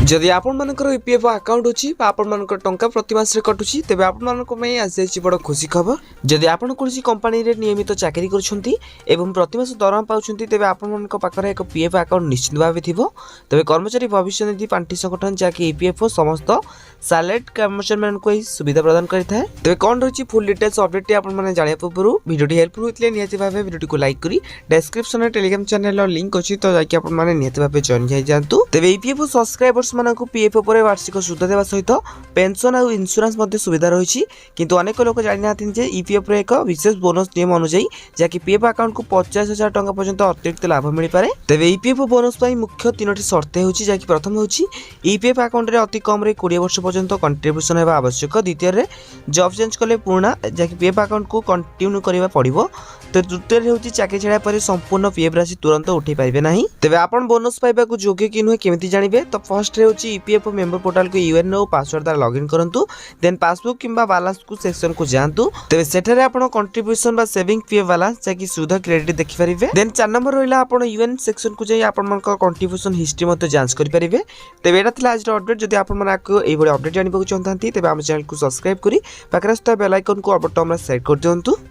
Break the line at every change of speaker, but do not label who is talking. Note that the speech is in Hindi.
जदि आपनकर ईपीएफओ अकाउंट अच्छी आपनकर टंका प्रति मास कटुची तेज आपण आसी बड़ खुशी खबर। जदि आपन कौन कंपानी रे नियमित चाकरी कर प्रति मास दरमा पाँच तेज आपरे एक पीएफ अकाउंट निश्चित भाव थो। तेज कर्मचारी भविष्य निधि पांठि संगठन जहाँकि ईपीएफओ समस्त सालेट कर्मचारी मानक सुविधा प्रदान करें। तेज कौन रही फुल डिटेल्स अपडेट आपने जाना पूर्व भिडियो हेल्पफुल होते निहत भाव भिडियो को लाइक करी डिस्क्रिप्शन में टेलीग्राम चैनल लिंक अच्छी तो जाकि निहत भाव जॉइन हो जातु। तेज ईपीएफओ सब्सक्राइबर्स मानक पीएफ पर वार्षिक सुध देवा सहित पेंशन और इंश्योरेंस सुविधा रही किंतु अनेक लोग जानी ना ईपीएफ एक विशेष बोनस नियम अनुसार जहाँकि पीएफ अकाउंट को 50,000 टंका पर्यंत अतिरिक्त लाभ मिल पाए। तेज ईपीएफ बोनस मुख्य 3टी शर्त होची जहाँकि प्रथम होची ईपीएफ अकाउंट रे अति कम 20 वर्ष पर्यंत कंट्रीब्यूशन होगा आवश्यक। द्वितीय जॉब चेंज कले पुराना जहाँकि पीएफ अकाउंट को कंटिन्यू करने पड़ो। तो तृतीय हूँ चाकरी छाड़ा पर संपूर्ण पीएफ राशि तुरंत उठे पारे ना। तेज आपन बोनस पाइबा योग्य कि नुहे केमी जानवे तो फर्स्ट होची ईपीएफ मेंबर पोर्टल को यूएन और पासवर्ड द्वारा लॉगिन करंतु देन पासबुक किंबा बैलेंस को सेक्शन को जांतु। तेज सेठारे आपण कंट्रीब्यूशन बा सेविंग पीएफ बैलेंस जहाँकि सुध क्रेडिट देखि परिबे। देन 4 नंबर रहिला आपण यूएन सेक्शन को जाई आपण कंट्रीब्यूशन हिस्ट्री मत जांच करि परिबे। तेबे एटा थिला आज अपडेट। जदि आपण मन आको एई बडी अपडेट जानिबा को चाहतांती तेबे हम चैनल को सब्सक्राइब करी पाखरे बेल आइकन को बटन में सेट कर दियंतु।